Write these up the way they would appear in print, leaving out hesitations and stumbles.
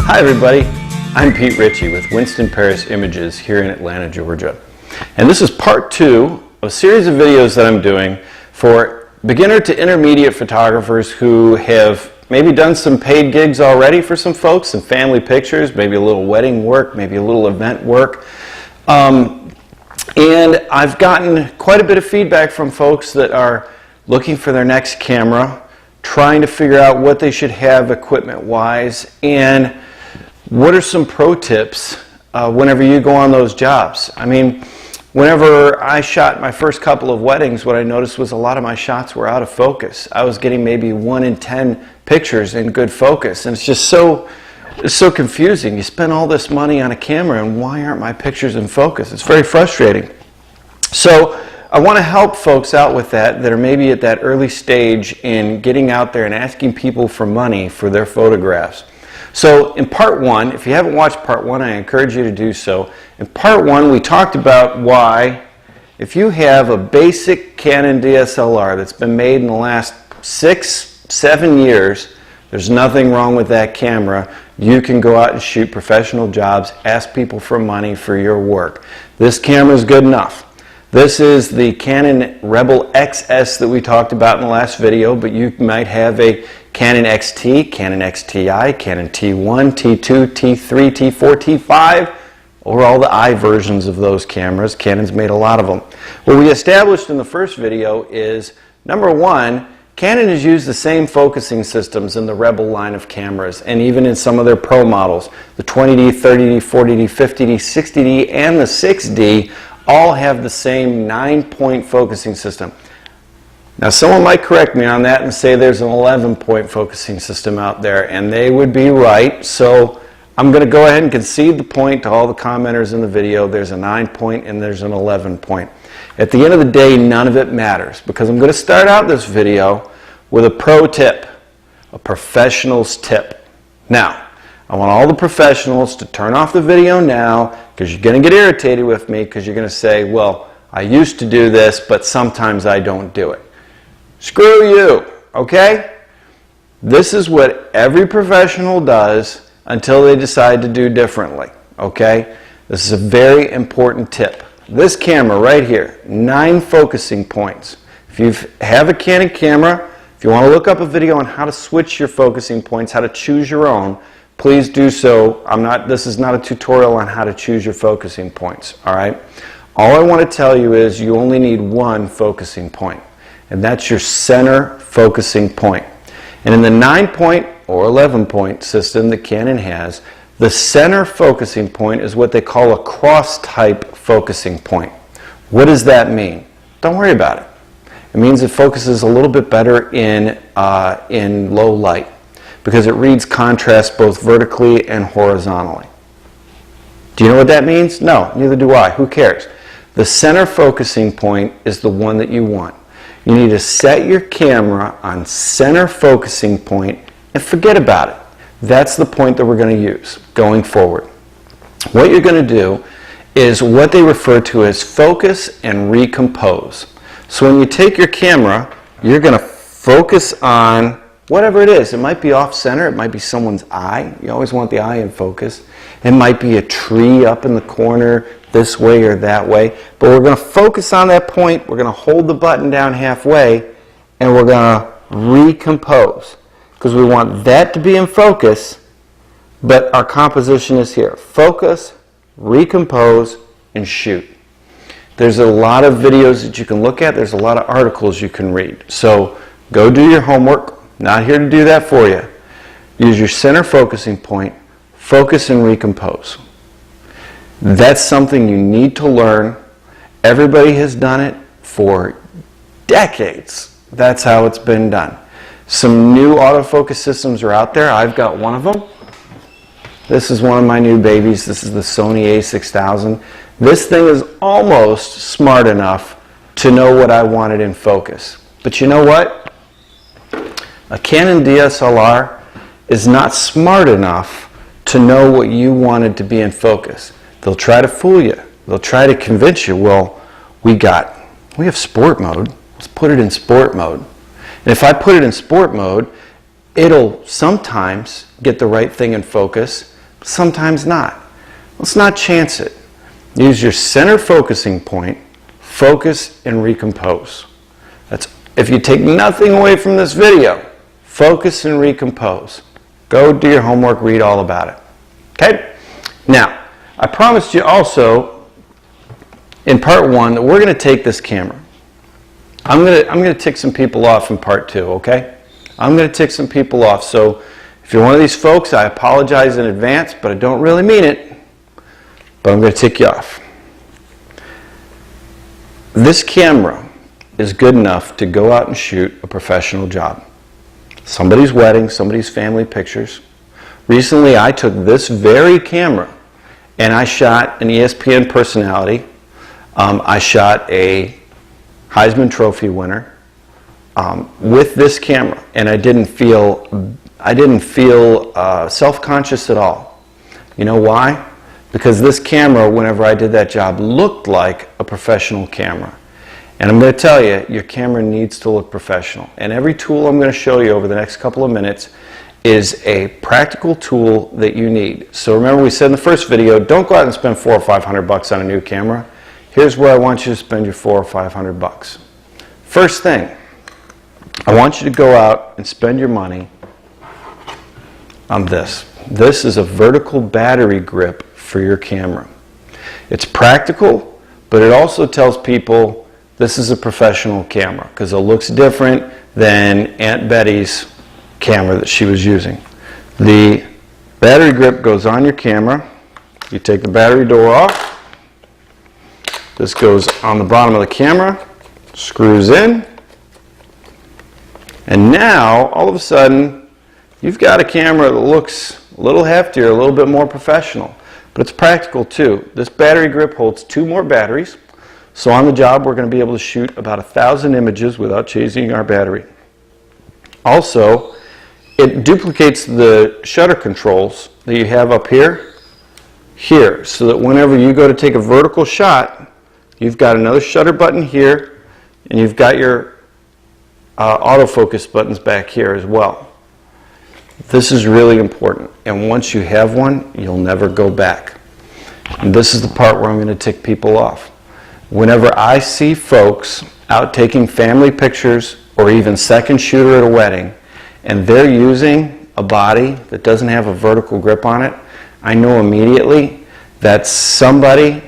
Hi everybody, I'm Pete Ritchie with Winston Paris Images here in Atlanta, Georgia. And this is part 2 of a series of videos that I'm doing for beginner to intermediate photographers who have maybe done some paid gigs already for some folks, some family pictures, maybe a little wedding work, maybe a little event work. And I've gotten quite a bit of feedback from folks that are looking for their next camera, trying to figure out what they should have equipment-wise, and what are some pro tips whenever you go on those jobs. I mean, whenever I shot my first couple of weddings, what I noticed was a lot of my shots were out of focus. I was getting maybe 1 in 10 pictures in good focus, and it's just so confusing. You spend all this money on a camera, and why aren't my pictures in focus? It's very frustrating. So I want to help folks out with that are maybe at that early stage in getting out there and asking people for money for their photographs. So in part 1, if you haven't watched part 1, I encourage you to do so. In part 1, we talked about why, if you have a basic Canon DSLR that's been made in the last 6-7 years, there's nothing wrong with that camera. You can go out and shoot professional jobs, ask people for money for your work. This camera is good enough. This is the Canon Rebel XS that we talked about in the last video, but you might have a Canon XT, Canon XTI, Canon T1, T2, T3, T4, T5, or all the I versions of those cameras. Canon's made a lot of them. What we established in the first video is, number 1, Canon has used the same focusing systems in the Rebel line of cameras, and even in some of their pro models. The 20D, 30D, 40D, 50D, 60D, and the 6D all have the same 9-point focusing system. Now someone might correct me on that and say there's an 11-point focusing system out there, and they would be right. So I'm going to go ahead and concede the point to all the commenters in the video. There's a 9-point and there's an 11-point. At the end of the day, none of it matters, because I'm going to start out this video with a pro tip, a professional's tip. Now, I want all the professionals to turn off the video now, because you're going to get irritated with me, because you're going to say, well, I used to do this, but sometimes I don't do it. Screw you, okay? This is what every professional does until they decide to do differently, okay? This is a very important tip. This camera right here, 9 focusing points. If you have a Canon camera, if you want to look up a video on how to switch your focusing points, how to choose your own, please do so. This is not a tutorial on how to choose your focusing points, all right? All I want to tell you is you only need 1 focusing point, and that's your center focusing point. And in the 9-point or 11-point system that Canon has, the center focusing point is what they call a cross-type focusing point. What does that mean? Don't worry about it. It means it focuses a little bit better in low light, because it reads contrast both vertically and horizontally. Do you know what that means? No, neither do I. Who cares? The center focusing point is the one that you want. You need to set your camera on center focusing point and forget about it. That's the point that we're going to use going forward. What you're going to do is what they refer to as focus and recompose. So when you take your camera, you're going to focus on whatever it is. It might be off center, it might be someone's eye. You always want the eye in focus. It might be a tree up in the corner this way or that way. But we're going to focus on that point, we're going to hold the button down halfway, and we're going to recompose. Because we want that to be in focus, but our composition is here. Focus, recompose, and shoot. There's a lot of videos that you can look at. There's a lot of articles you can read. So go do your homework. Not here to do that for you. Use your center focusing point, focus and recompose. That's something you need to learn. Everybody has done it for decades. That's how it's been done. Some new autofocus systems are out there. I've got one of them. This is one of my new babies. This is the Sony a6000. This thing is almost smart enough to know what I wanted in focus. But you know what? A Canon DSLR is not smart enough to know what you wanted to be in focus. They'll try to fool you. They'll try to convince you, well, we have sport mode. Let's put it in sport mode. And if I put it in sport mode, it'll sometimes get the right thing in focus, sometimes not. Let's not chance it. Use your center focusing point, focus and recompose. That's, if you take nothing away from this video, focus and recompose. Go do your homework, read all about it. Okay? Now, I promised you also in part 1 that we're going to take this camera. I'm going to tick some people off in part 2, okay? I'm going to tick some people off. So if you're one of these folks, I apologize in advance, but I don't really mean it. But I'm going to tick you off. This camera is good enough to go out and shoot a professional job. Somebody's wedding, somebody's family pictures. Recently, I took this very camera and I shot an ESPN personality. I shot a Heisman Trophy winner with this camera, and I didn't feel self-conscious at all. You know why? Because this camera, whenever I did that job, looked like a professional camera. And I'm going to tell you, your camera needs to look professional. And every tool I'm going to show you over the next couple of minutes is a practical tool that you need. So remember, we said in the first video, don't go out and spend $400 or $500 on a new camera. Here's where I want you to spend your $400 or $500. First thing, I want you to go out and spend your money on this. This is a vertical battery grip for your camera. It's practical, but it also tells people this is a professional camera because it looks different than Aunt Betty's camera that she was using. The battery grip goes on your camera. You take the battery door off. This goes on the bottom of the camera, screws in, and now all of a sudden you've got a camera that looks a little heftier, a little bit more professional, but it's practical too. This battery grip holds 2 more batteries, so on the job we're going to be able to shoot about 1,000 images without changing our battery. Also, it duplicates the shutter controls that you have up here, so that whenever you go to take a vertical shot, you've got another shutter button here, and you've got your autofocus buttons back here as well. This is really important, and once you have one, you'll never go back. And this is the part where I'm going to tick people off. Whenever I see folks out taking family pictures or even second shooter at a wedding, and they're using a body that doesn't have a vertical grip on it, I know immediately that's somebody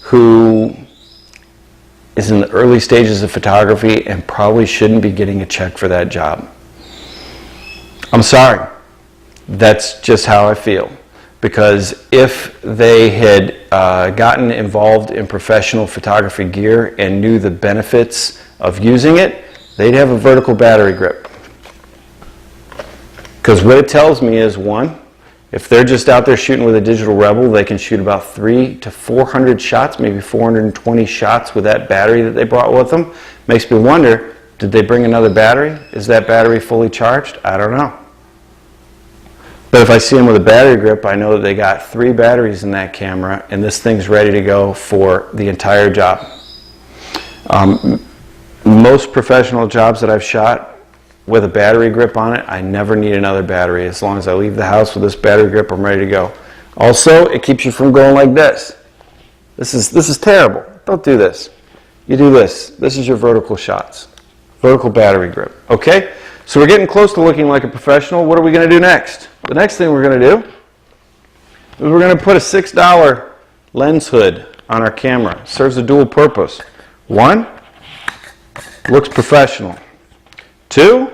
who is in the early stages of photography and probably shouldn't be getting a check for that job. I'm sorry. That's just how I feel. Because if they had gotten involved in professional photography gear and knew the benefits of using it, they'd have a vertical battery grip. Because what it tells me is, one, if they're just out there shooting with a Digital Rebel, they can shoot about 300 to 400 shots, maybe 420 shots with that battery that they brought with them. Makes me wonder, did they bring another battery? Is that battery fully charged? I don't know. But if I see them with a battery grip, I know that they got 3 batteries in that camera, and this thing's ready to go for the entire job. Most professional jobs that I've shot with a battery grip on it, I never need another battery. As long as I leave the house with this battery grip, I'm ready to go. Also, it keeps you from going like this. This is terrible. Don't do this. You do this. This is your vertical shots. Vertical battery grip. Okay? So we're getting close to looking like a professional. What are we going to do next? The next thing we're going to do is we're going to put a $6 lens hood on our camera. It serves a dual purpose. 1, looks professional. 2,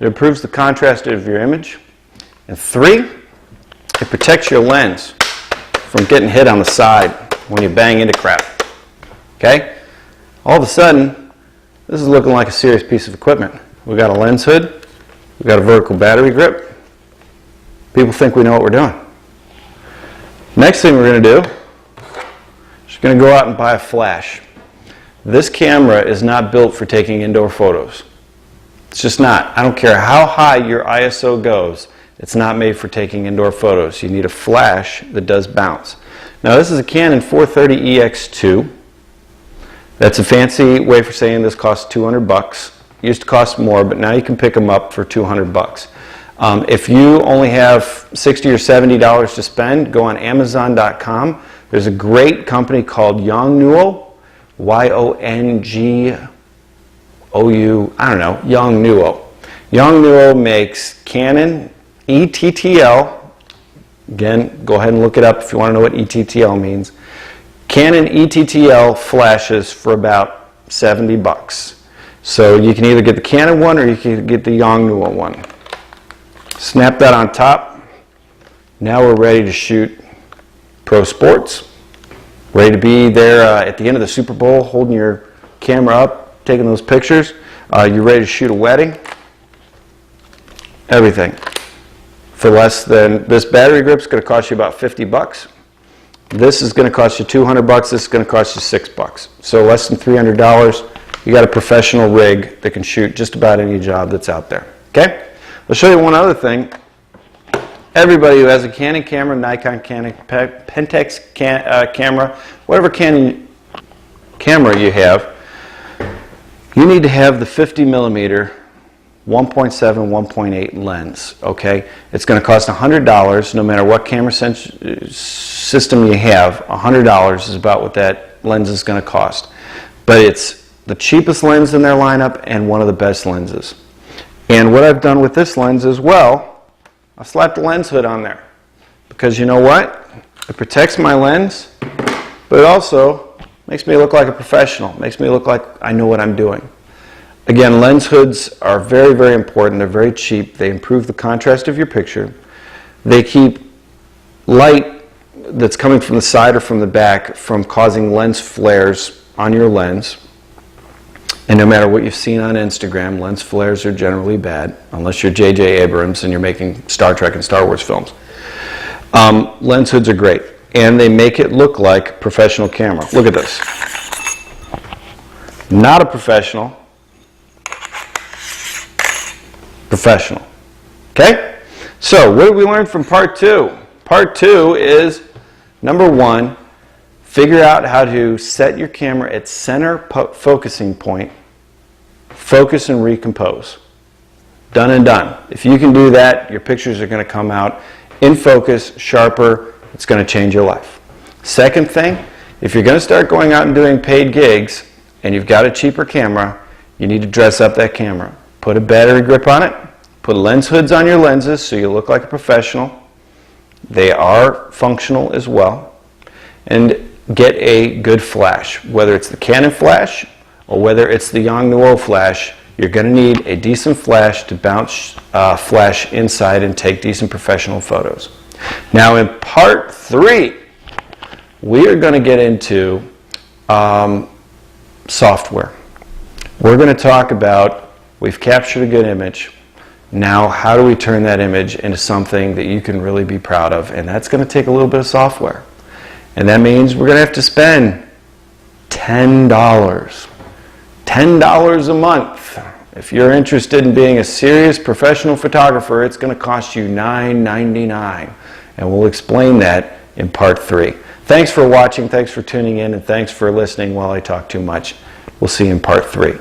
it improves the contrast of your image. And 3, it protects your lens from getting hit on the side when you bang into crap. Okay? All of a sudden, this is looking like a serious piece of equipment. We've got a lens hood. We've got a vertical battery grip. People think we know what we're doing. Next thing we're going to do is going to go out and buy a flash. This camera is not built for taking indoor photos. It's just not. I don't care how high your ISO goes. It's not made for taking indoor photos. You need a flash that does bounce. Now this is a Canon 430 EX2. That's a fancy way for saying this costs $200. Used to cost more, but now you can pick them up for $200. If you only have $60 or $70 to spend, go on Amazon.com. There's a great company called Yongnuo, Y-O-N-G-O-U, I don't know, Yongnuo. Yongnuo makes Canon ETTL. Again, go ahead and look it up if you want to know what ETTL means. Canon ETTL flashes for about $70. So you can either get the Canon one or you can get the Yongnuo one. Snap that on top. Now we're ready to shoot pro sports. Ready to be there at the end of the Super Bowl, holding your camera up, taking those pictures. You're ready to shoot a wedding. Everything. For less than, this battery grip is going to cost you about $50. This is going to cost you $200. This is going to cost you $6. So less than $300. You got a professional rig that can shoot just about any job that's out there. Okay? I'll show you one other thing. Everybody who has a Canon camera, Nikon Canon, Pentax camera, whatever Canon camera you have, you need to have the 50 millimeter 1.7, 1.8 lens, okay? It's going to cost $100 no matter what camera system you have. $100 is about what that lens is going to cost. But it's the cheapest lens in their lineup and one of the best lenses. And what I've done with this lens as well, I've slapped a lens hood on there. Because you know what? It protects my lens, but it also makes me look like a professional. Makes me look like I know what I'm doing. Again, lens hoods are very, very important. They're very cheap. They improve the contrast of your picture. They keep light that's coming from the side or from the back from causing lens flares on your lens. And no matter what you've seen on Instagram, lens flares are generally bad, unless you're J.J. Abrams and you're making Star Trek and Star Wars films. Lens hoods are great, and they make it look like professional camera. Look at this. Not a professional. Professional. Okay? So, what did we learn from part 2? Part 2 is, number 1, figure out how to set your camera at center focusing point, focus and recompose. Done and done. If you can do that, your pictures are going to come out in focus, sharper. It's going to change your life. Second thing, if you're going to start going out and doing paid gigs and you've got a cheaper camera, you need to dress up that camera. Put a battery grip on it. Put lens hoods on your lenses so you look like a professional. They are functional as well. And get a good flash. Whether it's the Canon flash or whether it's the Yongnuo flash, you're going to need a decent flash to bounce flash inside and take decent professional photos. Now in part 3, we are going to get into software. We're going to talk about, we've captured a good image. Now, how do we turn that image into something that you can really be proud of? And that's going to take a little bit of software. And that means we're going to have to spend $10. $10 a month. If you're interested in being a serious professional photographer, it's going to cost you $9.99. And we'll explain that in part 3. Thanks for watching, thanks for tuning in, and thanks for listening while I talk too much. We'll see you in part 3.